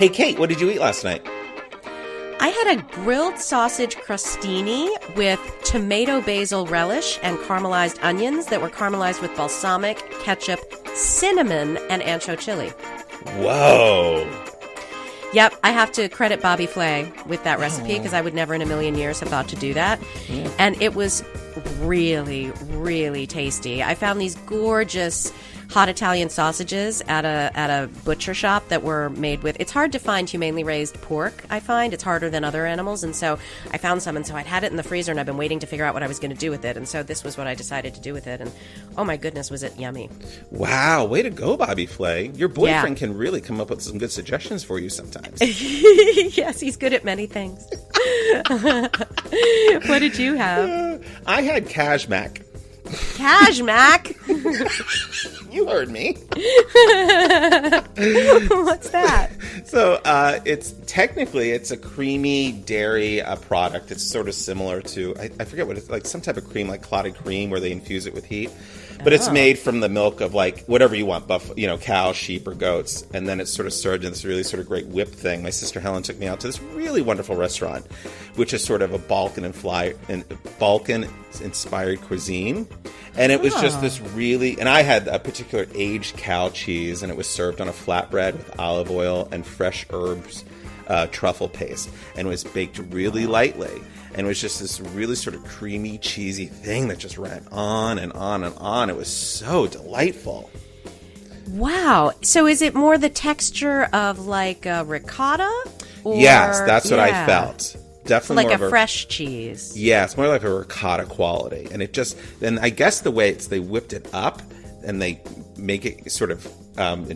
Hey, Kate, what did you eat last night? I had a grilled sausage crostini with tomato basil relish and caramelized onions that were caramelized with balsamic, ketchup, cinnamon, and ancho chili. Whoa. Yep, I have to credit Bobby Flay with that recipe because I would never in a million years have thought to do that. And it was really, really tasty. I found these gorgeous hot Italian sausages at a butcher shop that were made with, it's hard to find humanely raised pork, I find. It's harder than other animals. And so I found some, and so I'd had it in the freezer, and I've been waiting to figure out what I was going to do with it. And so this was what I decided to do with it. And oh my goodness, was it yummy. Wow, way to go, Bobby Flay. Your boyfriend can really come up with some good suggestions for you sometimes. Yes, he's good at many things. What did you have? I had Kajmak. Kajmak? You heard me. What's that? So it's a creamy dairy product. It's sort of similar to, I forget what it's like, some type of cream, like clotted cream where they infuse it with heat. But it's made from the milk of like whatever you want, cows, sheep, or goats. And then it's sort of served in this really sort of great whip thing. My sister Helen took me out to this really wonderful restaurant, which is sort of a Balkan-inspired cuisine. And it was just this really, and I had a particular aged cow cheese, and it was served on a flatbread with olive oil and fresh herbs, truffle paste, and was baked really lightly. And it was just this really sort of creamy, cheesy thing that just ran on and on and on. It was so delightful. Wow. So is it more the texture of like a ricotta? Or, yes, that's what I felt. Definitely like more a fresh cheese. Yeah, it's more like a ricotta quality. And it just, then I guess the way they whipped it up and they make it sort of, they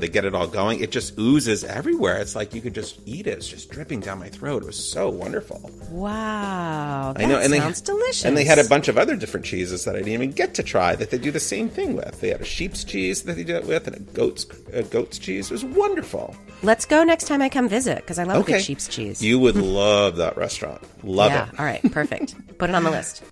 get it all going. It just oozes everywhere. It's like you could just eat it. It's just dripping down my throat. It was so wonderful. Wow. I know. And sounds delicious. And they had a bunch of other different cheeses that I didn't even get to try that they do the same thing with. They had a sheep's cheese that they do it with and a goat's cheese. It was wonderful. Let's go next time I come visit because I love good sheep's cheese. You would love that restaurant. Love it. All right. Perfect. Put it on the list.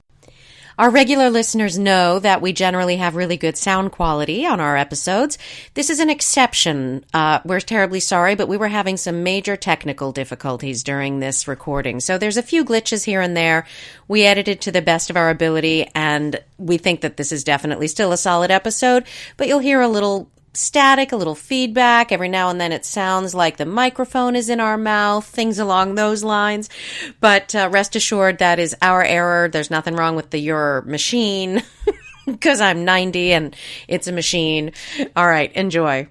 Our regular listeners know that we generally have really good sound quality on our episodes. This is an exception. We're terribly sorry, but we were having some major technical difficulties during this recording. So there's a few glitches here and there. We edited to the best of our ability, and we think that this is definitely still a solid episode, but you'll hear a little static, a little feedback. Every now and then it sounds like the microphone is in our mouth, things along those lines. But rest assured, that is our error. There's nothing wrong with your machine because I'm 90 and it's a machine. All right, enjoy.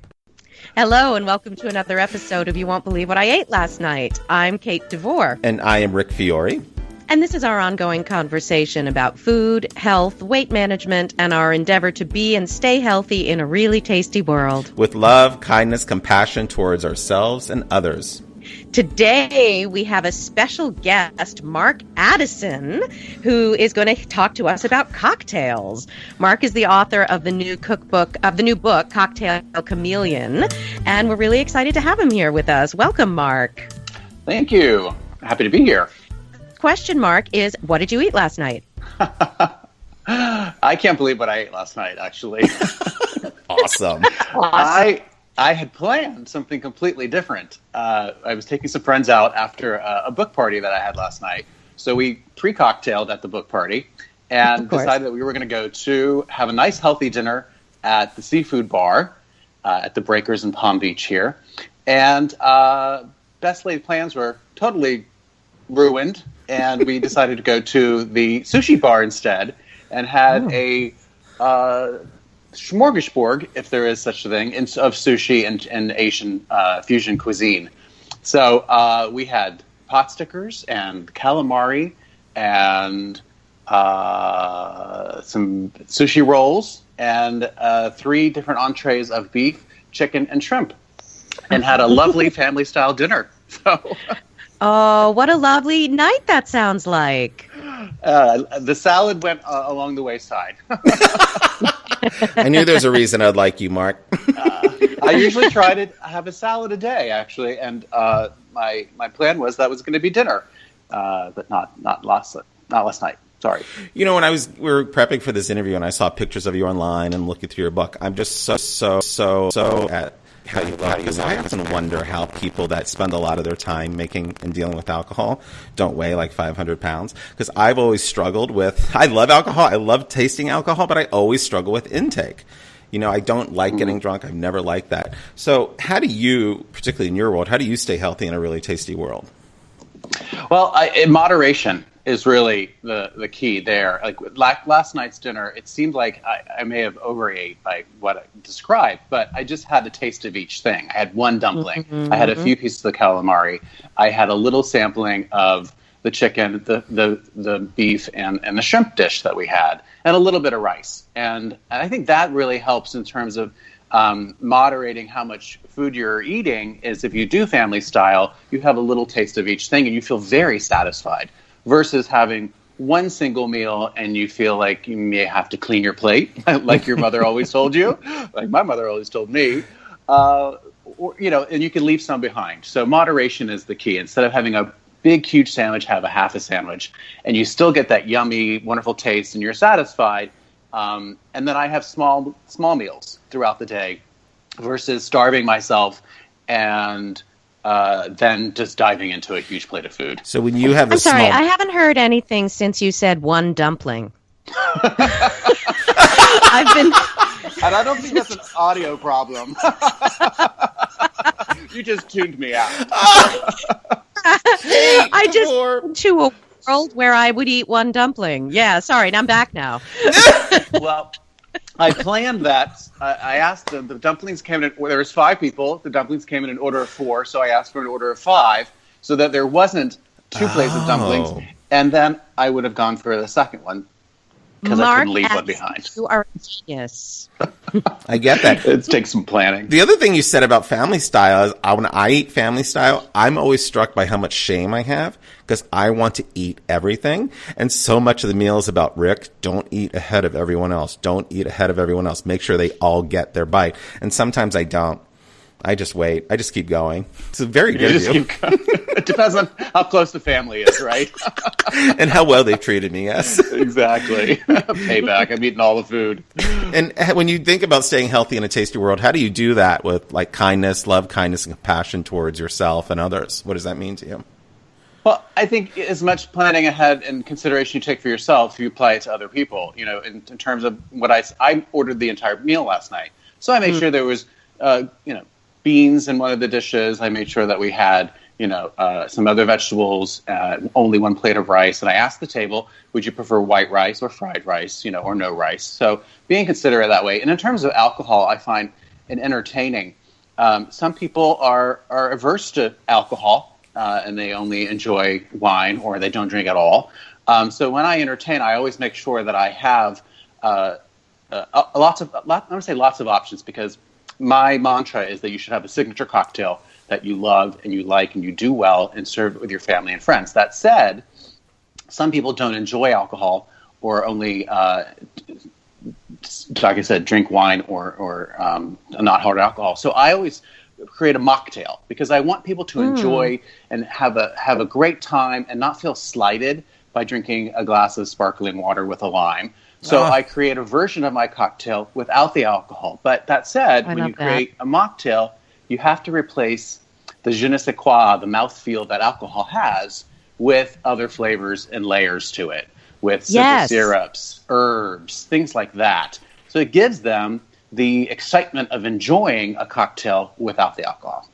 Hello and welcome to another episode of You Won't Believe What I Ate Last Night. I'm Kate DeVore. And I am Rick Fiore. And this is our ongoing conversation about food, health, weight management, and our endeavor to be and stay healthy in a really tasty world. With love, kindness, compassion towards ourselves and others. Today, we have a special guest, Mark Addison, who is going to talk to us about cocktails. Mark is the author of the new book, Cocktail Chameleon, and we're really excited to have him here with us. Welcome, Mark. Thank you. Happy to be here. Question mark is, what did you eat last night? I can't believe what I ate last night, actually. Awesome. I had planned something completely different. I was taking some friends out after a book party that I had last night. So we pre-cocktailed at the book party and decided that we were going to go to have a nice healthy dinner at the seafood bar at the Breakers in Palm Beach here. And best laid plans were totally ruined. And we decided to go to the sushi bar instead and had a smorgasbord, if there is such a thing, of sushi and Asian fusion cuisine. So we had pot stickers and calamari and some sushi rolls and 3 different entrees of beef, chicken, and shrimp, and had a lovely family-style dinner. So... Oh, what a lovely night that sounds like. The salad went along the wayside. I knew there was a reason I'd like you, Mark. I usually try to have a salad a day, actually, and my plan was that was going to be dinner, but not last night. Sorry. You know, when we were prepping for this interview and I saw pictures of you online and looking through your book, I'm just so at how you love, because I often wonder how people that spend a lot of their time making and dealing with alcohol don't weigh like 500 pounds. Because I've always struggled with, I love alcohol, I love tasting alcohol, but I always struggle with intake. You know, I don't like getting drunk. I've never liked that. So how do you, particularly in your world, how do you stay healthy in a really tasty world? Well, moderation is really the key there. Like last night's dinner, it seemed like I may have overate by what I described, but I just had a taste of each thing. I had one dumpling. I had a few pieces of calamari. I had a little sampling of the chicken, the beef, and the shrimp dish that we had, and a little bit of rice. And I think that really helps in terms of moderating how much food you're eating. Is if you do family style, you have a little taste of each thing and you feel very satisfied, versus having one single meal and you feel like you may have to clean your plate, like your mother always told you, like my mother always told me, or, you know, and you can leave some behind. So moderation is the key. Instead of having a big, huge sandwich, have a half a sandwich, and you still get that yummy, wonderful taste and you're satisfied. And then I have small meals throughout the day versus starving myself and then just diving into a huge plate of food. So when you have I'm sorry, I haven't heard anything since you said one dumpling. I've been... And I don't think that's an audio problem. You just tuned me out. I just went to a world where I would eat one dumpling. Yeah, sorry, and I'm back now. Well, I planned that. I asked them. The dumplings came in. There was 5 people. The dumplings came in an order of 4, so I asked for an order of 5, so that there wasn't 2 plates of dumplings, and then I would have gone for the second one because I couldn't leave one behind. You are a genius. I get that. It takes some planning. The other thing you said about family style is when I eat family style, I'm always struck by how much shame I have because I want to eat everything. And so much of the meal is about, Rick, don't eat ahead of everyone else. Don't eat ahead of everyone else. Make sure they all get their bite. And sometimes I don't. I just wait. I just keep going. It's very good of you. Keep going. It depends on how close the family is, right? And how well they've treated me, yes. Exactly. Payback. I'm eating all the food. And when you think about staying healthy in a tasty world, how do you do that with like kindness, love, kindness, and compassion towards yourself and others? What does that mean to you? Well, I think as much planning ahead and consideration you take for yourself, you apply it to other people. You know, in terms of what I ordered the entire meal last night. So I made sure there was, beans in one of the dishes. I made sure that we had, some other vegetables, only 1 plate of rice. And I asked the table, would you prefer white rice or fried rice, or no rice? So being considerate that way. And in terms of alcohol, I find it entertaining. Some people are averse to alcohol and they only enjoy wine or they don't drink at all. So when I entertain, I always make sure that I have lots of options, because my mantra is that you should have a signature cocktail that you love and you like and you do well and serve it with your family and friends. That said, some people don't enjoy alcohol or only, like I said, drink wine or not hard alcohol. So I always create a mocktail because I want people to enjoy and have a great time and not feel slighted by drinking a glass of sparkling water with a lime. So I create a version of my cocktail without the alcohol. But that said, when you create a mocktail, you have to replace the je ne sais quoi, the mouthfeel that alcohol has, with other flavors and layers to it, with simple syrups, herbs, things like that. So it gives them the excitement of enjoying a cocktail without the alcohol.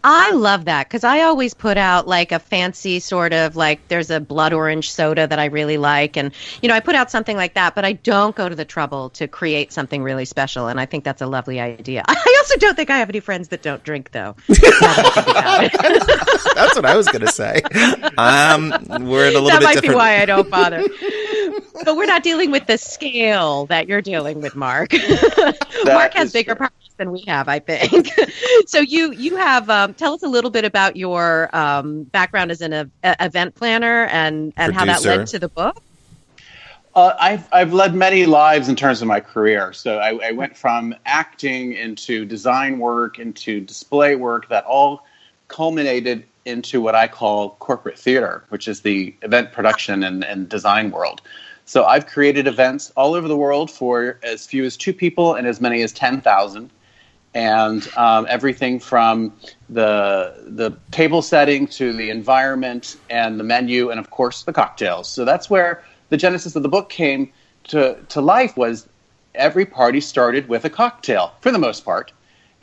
I love that because I always put out like a fancy sort of like there's a blood orange soda that I really like. And, I put out something like that, but I don't go to the trouble to create something really special. And I think that's a lovely idea. I also don't think I have any friends that don't drink, though. That's what I was going to say. We're at a little bit different. That might be why I don't bother. But we're not dealing with the scale that you're dealing with, Mark. Mark has bigger parties than we have, I think. So you have, tell us a little bit about your background as an event planner and how that led to the book. I've led many lives in terms of my career. So I went from acting into design work, into display work that all culminated into what I call corporate theater, which is the event production and design world. So I've created events all over the world for as few as 2 people and as many as 10,000. and everything from the table setting to the environment and the menu, and of course the cocktails. So that's where the genesis of the book came to life. Was every party started with a cocktail for the most part,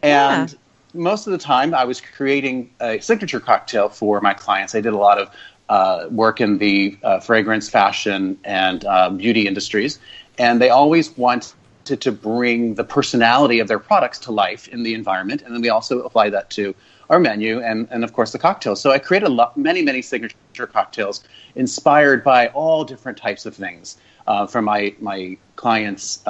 and most of the time I was creating a signature cocktail for my clients. I did a lot of work in the fragrance, fashion, and beauty industries, and they always wanted to bring the personality of their products to life in the environment, and then we also apply that to our menu and of course the cocktails. So I created many signature cocktails inspired by all different types of things from my clients'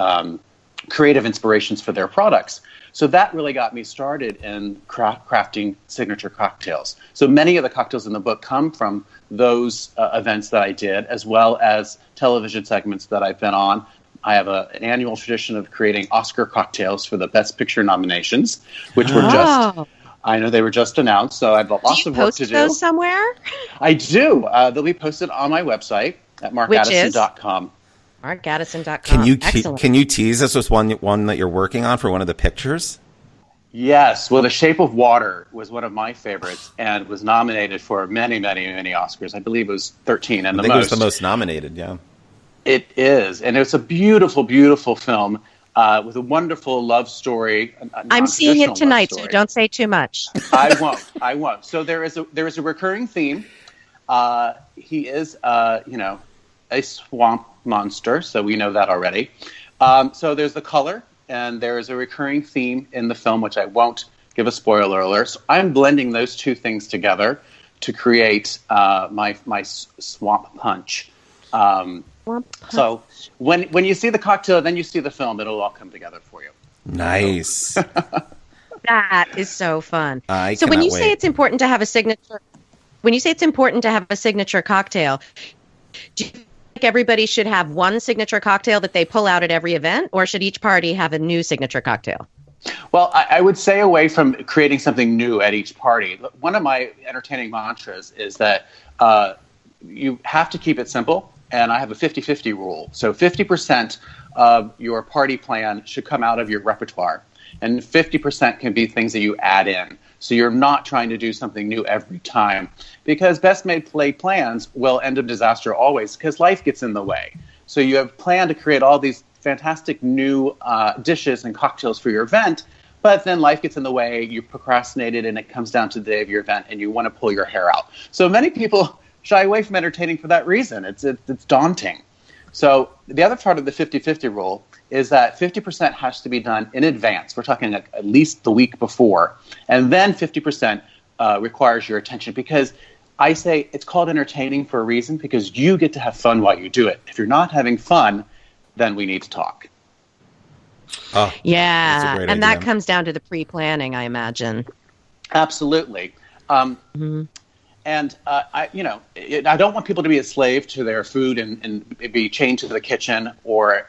creative inspirations for their products. So that really got me started in crafting signature cocktails. So many of the cocktails in the book come from those events that I did, as well as television segments that I've been on. I have an annual tradition of creating Oscar cocktails for the Best Picture nominations, which were I know they were just announced, so I've lots of work to do. Do you post those somewhere? I do. They'll be posted on my website at markaddison.com. markaddison.com. Can you tease us with one that you're working on for one of the pictures? Yes. Well, The Shape of Water was one of my favorites and was nominated for many Oscars. I believe it was 13 and the most. I think it was the most nominated, yeah. It is. And it's a beautiful, beautiful film with a wonderful love story. I'm seeing it tonight, so don't say too much. I won't. So there is a recurring theme. He is, a swamp monster, so we know that already. So there's the color, and there is a recurring theme in the film, which I won't give a spoiler alert. So I'm blending those two things together to create my swamp punch. So when you see the cocktail, then you see the film, it'll all come together for you. Nice. That is so fun. So when you say it's important to have a signature, cocktail, do you think everybody should have one signature cocktail that they pull out at every event, or should each party have a new signature cocktail? Well, I would stay away from creating something new at each party. One of my entertaining mantras is that you have to keep it simple. And I have a 50-50 rule. So 50% of your party plan should come out of your repertoire. And 50% can be things that you add in. So you're not trying to do something new every time. Because best made laid plans will end in disaster always, because life gets in the way. So you have planned to create all these fantastic new dishes and cocktails for your event, but then life gets in the way, you procrastinated, and it comes down to the day of your event, and you want to pull your hair out. So many people shy away from entertaining for that reason. It's daunting. So the other part of the 50-50 rule is that 50% has to be done in advance. We're talking at least the week before. And then 50% requires your attention, because I say it's called entertaining for a reason, because you get to have fun while you do it. If you're not having fun, then we need to talk. Oh, yeah. And idea. That comes down to the pre-planning, I imagine. Absolutely. And I don't want people to be a slave to their food and be chained to the kitchen or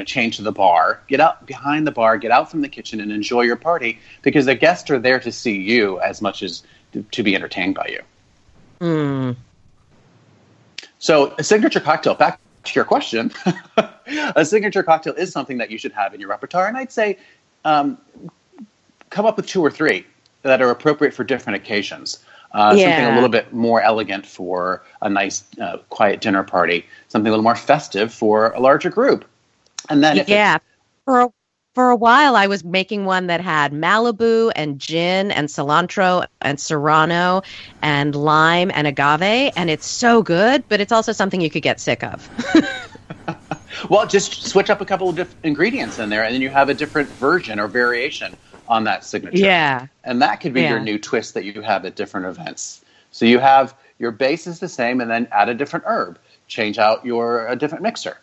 chained to the bar. Get out behind the bar, get out from the kitchen, and enjoy your party, because the guests are there to see you as much as to be entertained by you. Mm. So a signature cocktail, back to your question, a signature cocktail is something that you should have in your repertoire, and I'd say come up with 2 or 3 that are appropriate for different occasions. Something a little bit more elegant for a nice, quiet dinner party. Something a little more festive for a larger group. And then, for a while, I was making one that had Malibu and gin and cilantro and serrano and lime and agave, and it's so good. But it's also something you could get sick of. Well, just switch up a couple of different ingredients in there, and then you have a different version or variation on that signature. Yeah. And that could be your new twist that you have at different events. So you have your base is the same, and then add a different herb. Change out a different mixer.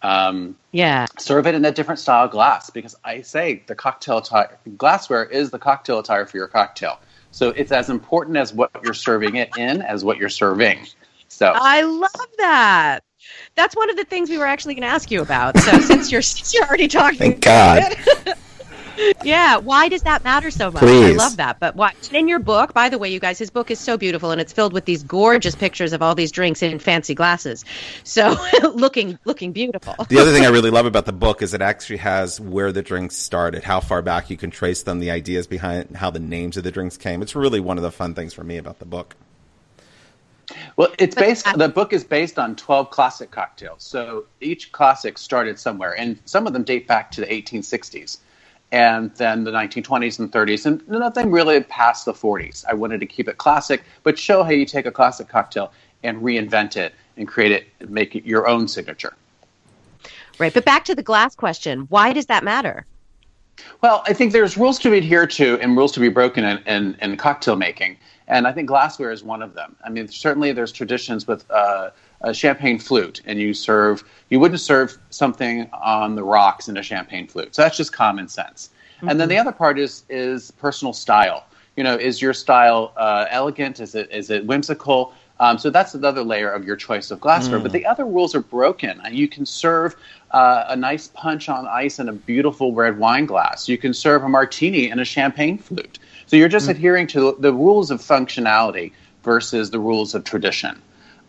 Serve it in a different style glass, because I say the cocktail attire, glassware is the cocktail attire for your cocktail. So it's as important as what you're serving it in as what you're serving. So I love that. That's one of the things we were actually going to ask you about. So since you're already talking, thank God. Yeah, why does that matter so much? Please. I love that. But why? In your book, by the way, you guys, his book is so beautiful, and it's filled with these gorgeous pictures of all these drinks in fancy glasses. So looking beautiful. The other thing I really love about the book is it actually has where the drinks started, how far back you can trace them, the ideas behind how the names of the drinks came. It's really one of the fun things for me about the book. Well, the book is based on 12 classic cocktails. So each classic started somewhere, and some of them date back to the 1860s. And then the 1920s and 30s, and nothing really past the 40s. I wanted to keep it classic, but show how you take a classic cocktail and reinvent it and create it, make it your own signature. Right, but back to the glass question. Why does that matter? Well, I think there's rules to adhere to and rules to be broken in cocktail making. And I think glassware is one of them. I mean, certainly there's traditions with a champagne flute, and you wouldn't serve something on the rocks in a champagne flute. So that's just common sense. Mm-hmm. And then the other part is personal style. Is your style elegant? Is it whimsical? So that's another layer of your choice of glassware. But the other rules are broken. You can serve a nice punch on ice in a beautiful red wine glass. You can serve a martini in a champagne flute. So you're just adhering to the rules of functionality versus the rules of tradition.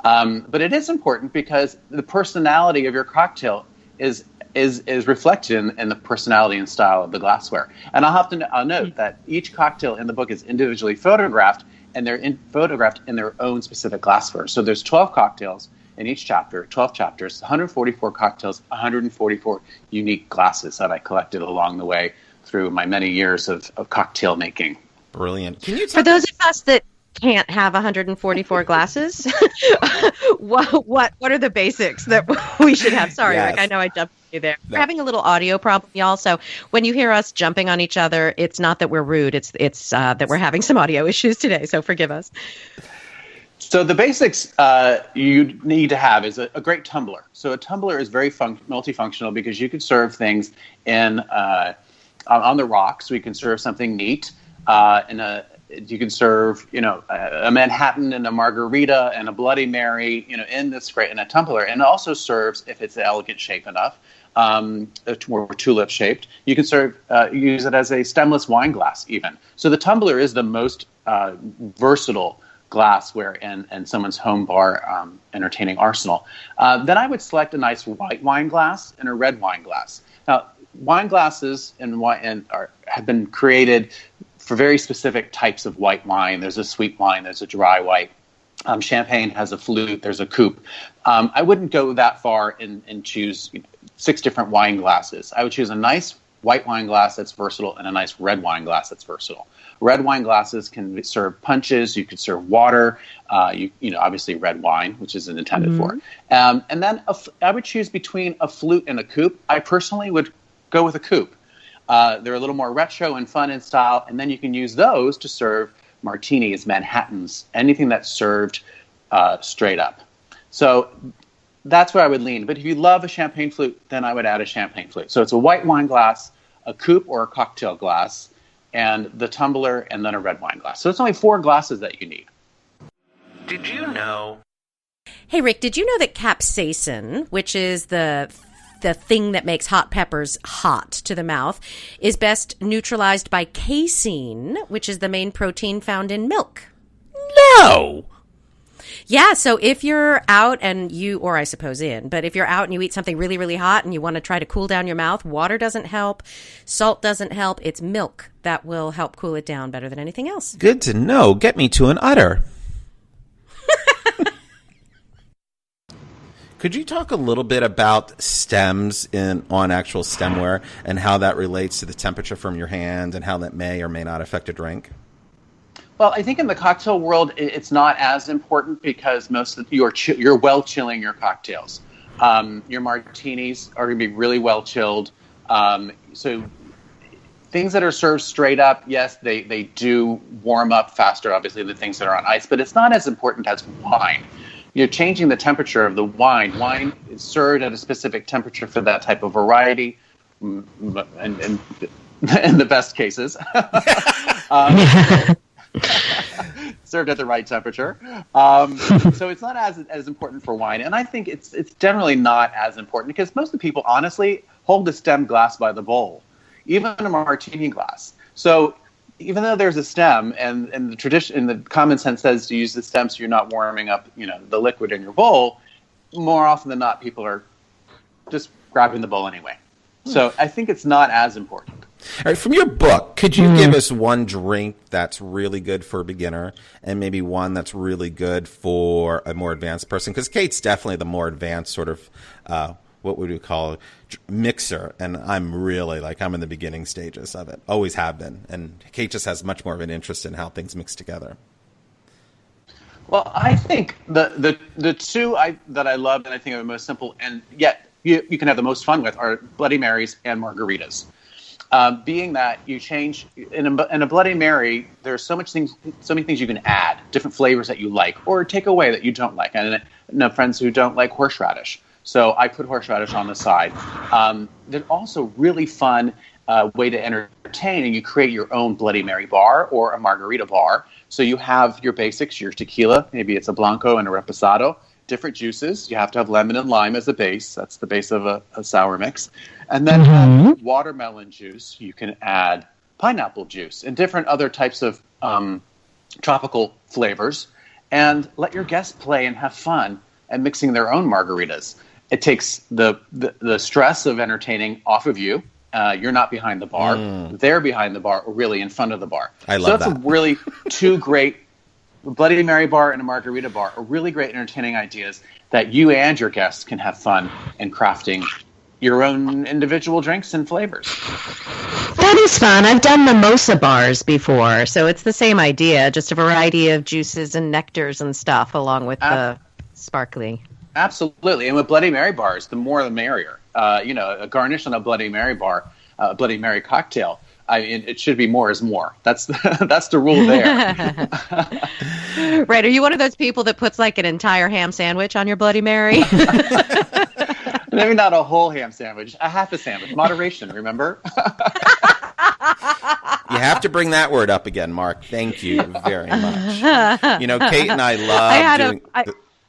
But it is important because the personality of your cocktail is reflected in the personality and style of the glassware. And I'll note that each cocktail in the book is individually photographed, and they're photographed in their own specific glassware. So there's 12 cocktails in each chapter, 12 chapters, 144 cocktails, 144 unique glasses that I collected along the way through my many years of cocktail making. Brilliant. For those of us that can't have 144 glasses, what are the basics that we should have? Sorry, yes. Rick, I know I jumped you there. No. We're having a little audio problem, y'all. So when you hear us jumping on each other, it's not that we're rude. It's that we're having some audio issues today. So forgive us. So the basics you need to have is a great tumbler. So a tumbler is very multifunctional because you can serve things on the rocks. So you can serve something neat. You can serve, a Manhattan and a Margarita and a Bloody Mary, in a tumbler, and it also serves if it's elegant shape enough, or tulip shaped. You can use it as a stemless wine glass even. So the tumbler is the most versatile glassware in someone's home bar entertaining arsenal. Then I would select a nice white wine glass and a red wine glass. Now, wine glasses have been created for very specific types of white wine. There's a sweet wine, there's a dry white. Champagne has a flute, there's a coupe. I wouldn't go that far and choose 6 different wine glasses. I would choose a nice white wine glass that's versatile and a nice red wine glass that's versatile. Red wine glasses can serve punches, you could serve water, obviously red wine, which is intended for. And then I would choose between a flute and a coupe. I personally would go with a coupe. They're a little more retro and fun in style, and then you can use those to serve martinis, Manhattans, anything that's served straight up. So that's where I would lean. But if you love a champagne flute, then I would add a champagne flute. So it's a white wine glass, a coupe or a cocktail glass, and the tumbler, and then a red wine glass. So it's only 4 glasses that you need. Did you know? Hey, Rick, did you know that capsaicin, which is the thing that makes hot peppers hot to the mouth, is best neutralized by casein, which is the main protein found in milk? No! Yeah, so if you're out and if you're out and you eat something really, really hot and you want to try to cool down your mouth, water doesn't help, salt doesn't help, it's milk that will help cool it down better than anything else. Good to know. Get me to an udder. Could you talk a little bit about stems on actual stemware and how that relates to the temperature from your hand and how that may or may not affect a drink? Well, I think in the cocktail world, it's not as important because most of you're well chilling your cocktails. Your martinis are going to be really well chilled. So things that are served straight up, yes, they do warm up faster, obviously, than things that are on ice, but it's not as important as wine. You're changing the temperature of the wine. Wine is served at a specific temperature for that type of variety, and in the best cases. Served at the right temperature. So it's not as important for wine. And I think it's generally not as important because most of the people, honestly, hold the stem glass by the bowl. even a martini glass. So even though there's a stem, and the tradition, and the common sense says to use the stem so you're not warming up, the liquid in your bowl, more often than not, people are just grabbing the bowl anyway. So I think it's not as important. All right, from your book, could you give us one drink that's really good for a beginner and maybe one that's really good for a more advanced person? Because Kate's definitely the more advanced sort of, what would we call, mixer. And I'm really, I'm in the beginning stages of it. Always have been. And Kate just has much more of an interest in how things mix together. Well, I think the two that I love and I think are the most simple and yet you can have the most fun with are Bloody Marys and Margaritas. Being that you change in a Bloody Mary, there's so many things you can add, different flavors that you like or take away that you don't like. And I know friends who don't like horseradish, so I put horseradish on the side. There's also really fun way to entertain, and you create your own Bloody Mary bar or a Margarita bar. So you have your basics, your tequila, maybe it's a Blanco and a Reposado. Different juices. You have to have lemon and lime as a base. That's the base of a sour mix. And then watermelon juice. You can add pineapple juice and different other types of tropical flavors. And let your guests play and have fun at mixing their own margaritas. It takes the stress of entertaining off of you. You're not behind the bar. They're behind the bar or really in front of the bar. I love that. So that's really two great Bloody Mary bar and a Margarita bar are really great entertaining ideas that you and your guests can have fun in crafting your own individual drinks and flavors. That is fun. I've done mimosa bars before, so it's the same idea, just a variety of juices and nectars and stuff along with the sparkling. Absolutely. And with Bloody Mary bars, the more the merrier. A garnish on a Bloody Mary bar, a Bloody Mary cocktail, it should be more is more. That's the rule there. Right. Are you one of those people that puts an entire ham sandwich on your Bloody Mary? Maybe not a whole ham sandwich, a half a sandwich. Moderation, remember? You have to bring that word up again, Mark. Thank you very much.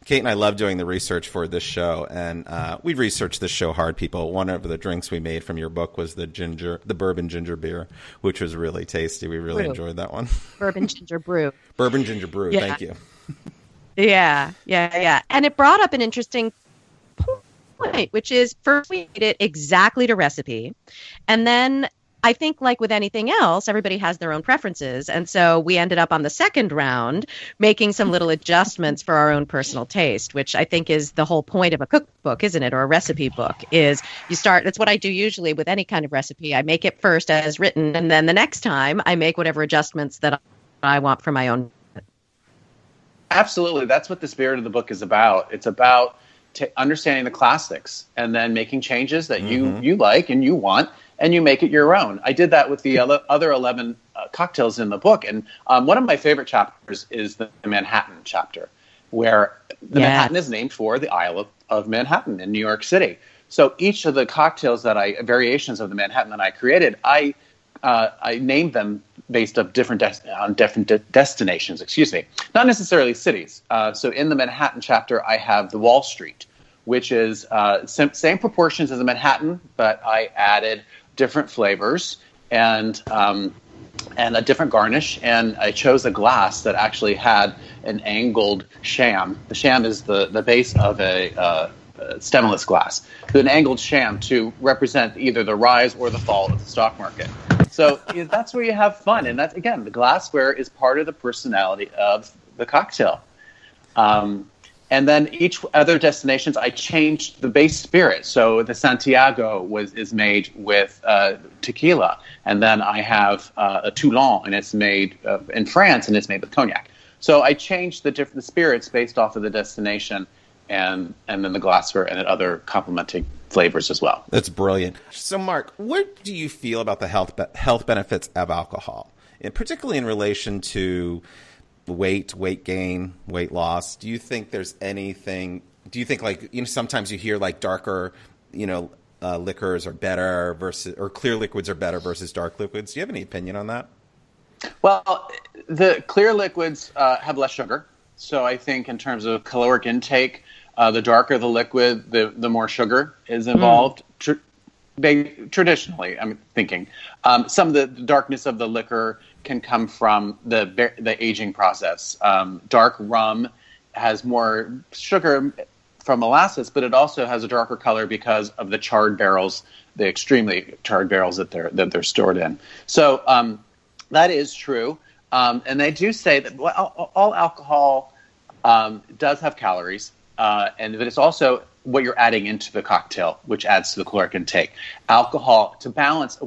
Kate and I love doing the research for this show, and we researched this show hard, people. One of the drinks we made from your book was the bourbon ginger beer, which was really tasty. We really enjoyed that one. Bourbon ginger brew. Bourbon ginger brew. Yeah. Thank you. Yeah. And it brought up an interesting point, which is first we made it exactly to recipe, and then I think with anything else, everybody has their own preferences. And so we ended up on the second round making some little adjustments for our own personal taste, which I think is the whole point of a cookbook, isn't it? Or a recipe book is that's what I do usually with any kind of recipe. I make it first as written, and then the next time I make whatever adjustments that I want for my own. Absolutely. That's what the spirit of the book is about. It's about understanding the classics and then making changes that you like and you want, and you make it your own. I did that with the other 11 cocktails in the book. And one of my favorite chapters is the Manhattan chapter, where the Manhattan is named for the Isle of Manhattan in New York City. So each of the cocktails variations of the Manhattan that I created, I named them based on different destinations, not necessarily cities. So in the Manhattan chapter, I have the Wall Street, which is same proportions as the Manhattan, but I added different flavors and a different garnish, and I chose a glass that actually had an angled sham. The sham is the base of a stemless glass. So an angled sham to represent either the rise or the fall of the stock market. So that's where you have fun, and that's, again, the glassware is part of the personality of the cocktail. And then each other destinations, I changed the base spirit. So the Santiago is made with tequila, and then I have a Toulon, and it's made in France, and it's made with cognac. So I changed the spirits based off of the destination, and then the glassware and other complementing flavors as well. That's brilliant. So, Mark, what do you feel about the health benefits of alcohol, and particularly in relation to weight gain, weight loss? Do you think there's anything? Do you think sometimes you hear darker, liquors are better or clear liquids are better versus dark liquids? Do you have any opinion on that? Well, the clear liquids have less sugar, so I think in terms of caloric intake, the darker the liquid, the more sugar is involved. traditionally, I'm thinking, some of the darkness of the liquor can come from the aging process. Dark rum has more sugar from molasses, but it also has a darker color because of the charred barrels, the extremely charred barrels that they're stored in. So that is true, and they do say that all alcohol does have calories, but it's also what you're adding into the cocktail, which adds to the caloric intake. Alcohol, to balance, a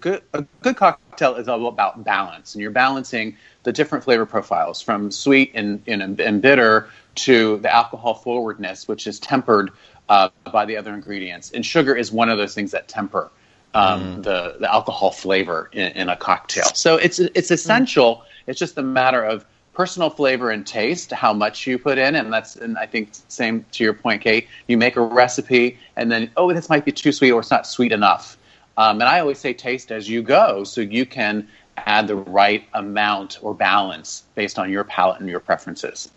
good cocktail is all about balance, and you're balancing the different flavor profiles from sweet and bitter to the alcohol forwardness, which is tempered by the other ingredients. And sugar is one of those things that temper the alcohol flavor in a cocktail. So it's essential. It's just a matter of personal flavor and taste, how much you put in, and I think same to your point, Kate. You make a recipe, and then this might be too sweet, or it's not sweet enough. And I always say taste as you go, so you can add the right amount or balance based on your palate and your preferences.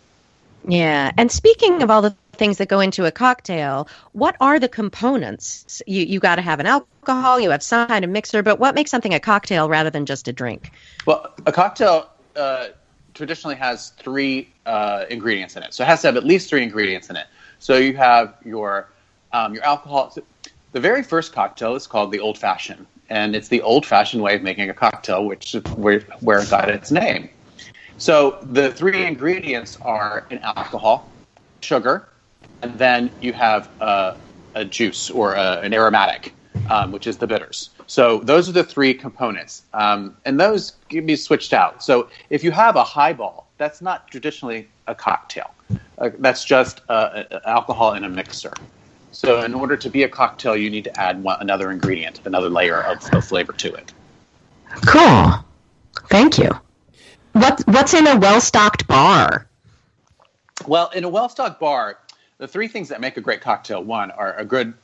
Yeah, and speaking of all the things that go into a cocktail, what are the components? You got to have an alcohol, you have some kind of mixer, but what makes something a cocktail rather than just a drink? Well, a cocktail traditionally has 3 ingredients in it. So it has to have at least 3 ingredients in it. So you have your alcohol. The very first cocktail is called the old-fashioned, and it's the old-fashioned way of making a cocktail, which is where it got its name. So the 3 ingredients are an alcohol, sugar, and then you have a juice or an aromatic, which is the bitters. So those are the 3 components, and those can be switched out. So if you have a highball, that's not traditionally a cocktail. That's just alcohol in a mixer. So in order to be a cocktail, you need to add another ingredient, another layer of flavor to it. Cool. Thank you. What's in a well-stocked bar? Well, in a well-stocked bar, the 3 things that make a great cocktail, one, are a good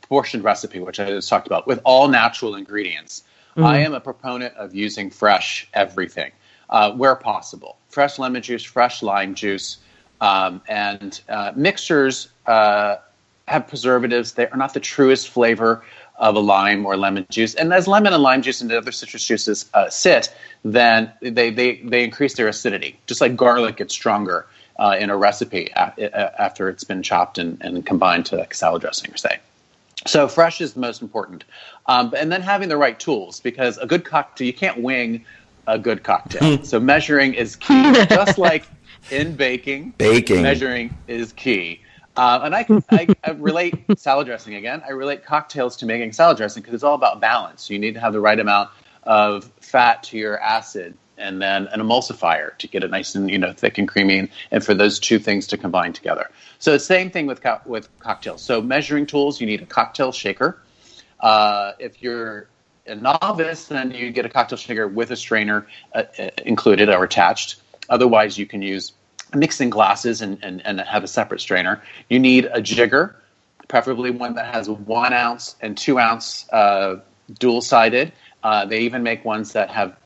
portioned recipe, which I just talked about, with all natural ingredients. I am a proponent of using fresh everything where possible. Fresh lemon juice, fresh lime juice, and mixers have preservatives. They are not the truest flavor of a lime or lemon juice. And as lemon and lime juice and other citrus juices sit, then they increase their acidity. Just like garlic gets stronger in a recipe after it's been chopped and combined to like salad dressing, or say. So fresh is the most important. And then having the right tools, because a good cocktail, you can't wing a good cocktail. So measuring is key. Just like in baking, measuring is key. And I relate salad dressing again. I relate cocktails to making salad dressing because it's all about balance. You need to have the right amount of fat to your acid, and then an emulsifier to get it nice and thick and creamy, and for those 2 things to combine together. So the same thing with cocktails. So measuring tools, you need a cocktail shaker. If you're a novice, then you get a cocktail shaker with a strainer included or attached. Otherwise, you can use mixing glasses and have a separate strainer. You need a jigger, preferably one that has 1 ounce and 2 ounce dual-sided. They even make ones that have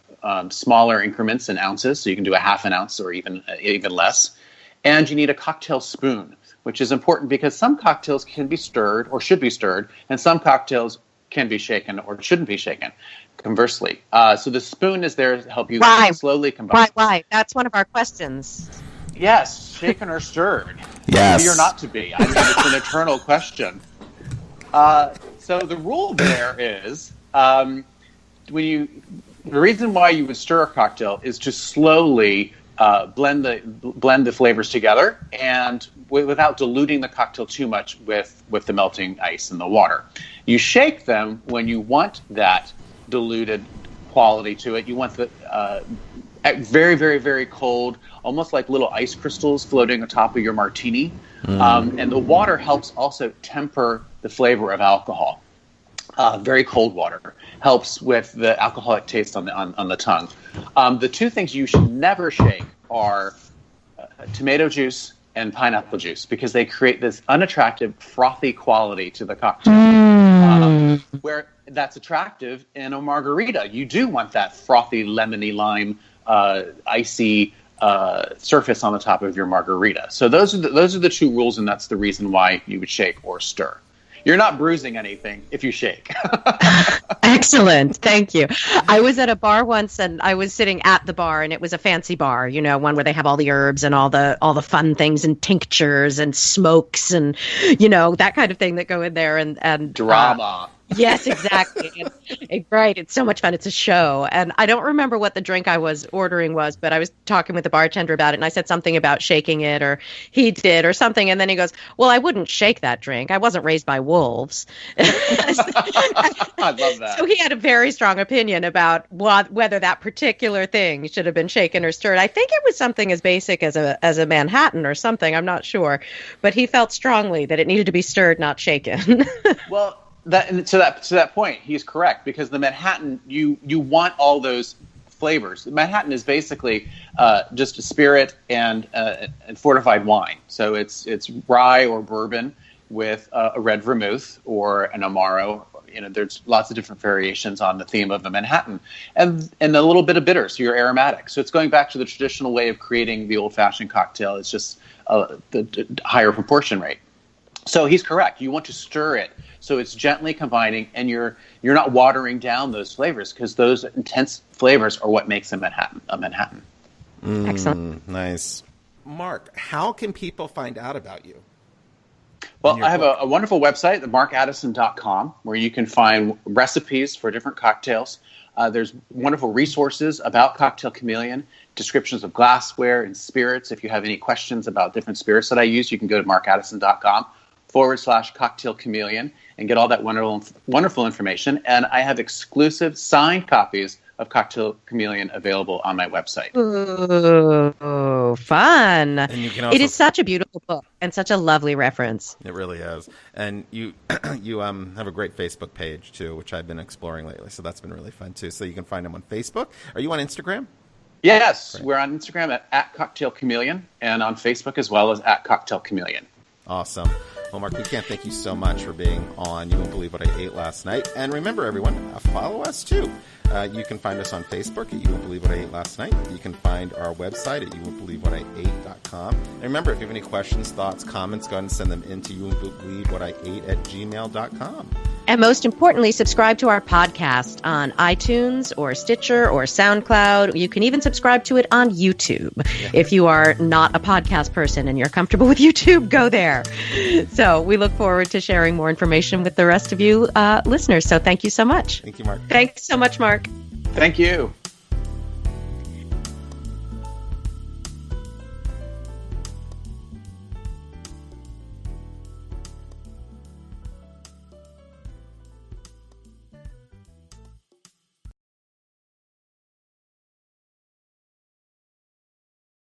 smaller increments in ounces, so you can do a half an ounce or even less. And you need a cocktail spoon, which is important because some cocktails can be stirred or should be stirred, and some cocktails can be shaken or shouldn't be shaken, conversely. So the spoon is there to help you slowly combine. Why? That's one of our questions. Yes, shaken or stirred. Yes. To be or not to be. I mean, it's an eternal question. So the rule there is the reason why you would stir a cocktail is to slowly blend the flavors together and without diluting the cocktail too much with the melting ice and the water. You shake them when you want that diluted quality to it. You want the very, very, very cold, almost like little ice crystals floating on top of your martini. And the water helps also temper the flavor of alcohol. Very cold water helps with the alcoholic taste on the tongue. The 2 things you should never shake are tomato juice and pineapple juice, because they create this unattractive, frothy quality to the cocktail. Where that's attractive in a margarita. You do want that frothy, lemony, lime, icy surface on the top of your margarita. So those are the 2 rules, and that's the reason why you would shake or stir. You're not bruising anything if you shake. Excellent. Thank you. I was at a bar once, and I was sitting at the bar, and it was a fancy bar, one where they have all the herbs and all the fun things and tinctures and smokes and, that kind of thing that go in there. And drama. Yes, exactly. Right. It's so much fun. It's a show. And I don't remember what the drink I was ordering was, but I was talking with the bartender about it, and I said something about shaking it, or he did, or something. And then he goes, well, I wouldn't shake that drink. I wasn't raised by wolves. I love that. So he had a very strong opinion about whether that particular thing should have been shaken or stirred. I think it was something as basic as a Manhattan or something. I'm not sure. But he felt strongly that it needed to be stirred, not shaken. Well, to that point, he's correct, because the Manhattan, you want all those flavors. The Manhattan is basically just a spirit and fortified wine. So it's rye or bourbon with a red vermouth or an Amaro. There's lots of different variations on the theme of the Manhattan, and a little bit of bitter, so you're aromatic. So it's going back to the traditional way of creating the old-fashioned cocktail. It's just the higher proportion rate. So he's correct. You want to stir it so it's gently combining, and you're not watering down those flavors, because those intense flavors are what makes a Manhattan a Manhattan. Excellent. Nice. Mark, how can people find out about you? Well, I have a wonderful website, markaddison.com, where you can find recipes for different cocktails. There's wonderful resources about Cocktail Chameleon, descriptions of glassware and spirits. If you have any questions about different spirits that I use, you can go to markaddison.com/Cocktail Chameleon and get all that wonderful information. And I have exclusive signed copies of Cocktail Chameleon available on my website. Ooh, fun. And you can also, it is such a beautiful book and such a lovely reference. It really is. And you have a great Facebook page, too, which I've been exploring lately. So that's been really fun, too. So you can find them on Facebook. Are you on Instagram? Yes. Great. We're on Instagram at Cocktail Chameleon, and on Facebook as well as at Cocktail Chameleon. Awesome. Well, Mark, we can't thank you so much for being on You Won't Believe What I Ate Last Night. And remember, everyone, follow us, too. You can find us on Facebook at You Won't Believe What I Ate Last Night. You can find our website at YouWon'tBelieveWhatIate.com. And remember, if you have any questions, thoughts, comments, go ahead and send them into YouWon'tBelieveWhatIate@gmail.com. And most importantly, subscribe to our podcast on iTunes or Stitcher or SoundCloud. You can even subscribe to it on YouTube. If you are not a podcast person and you're comfortable with YouTube, go there. So we look forward to sharing more information with the rest of you listeners. So thank you so much. Thank you, Mark. Thanks so much, Mark. Thank you.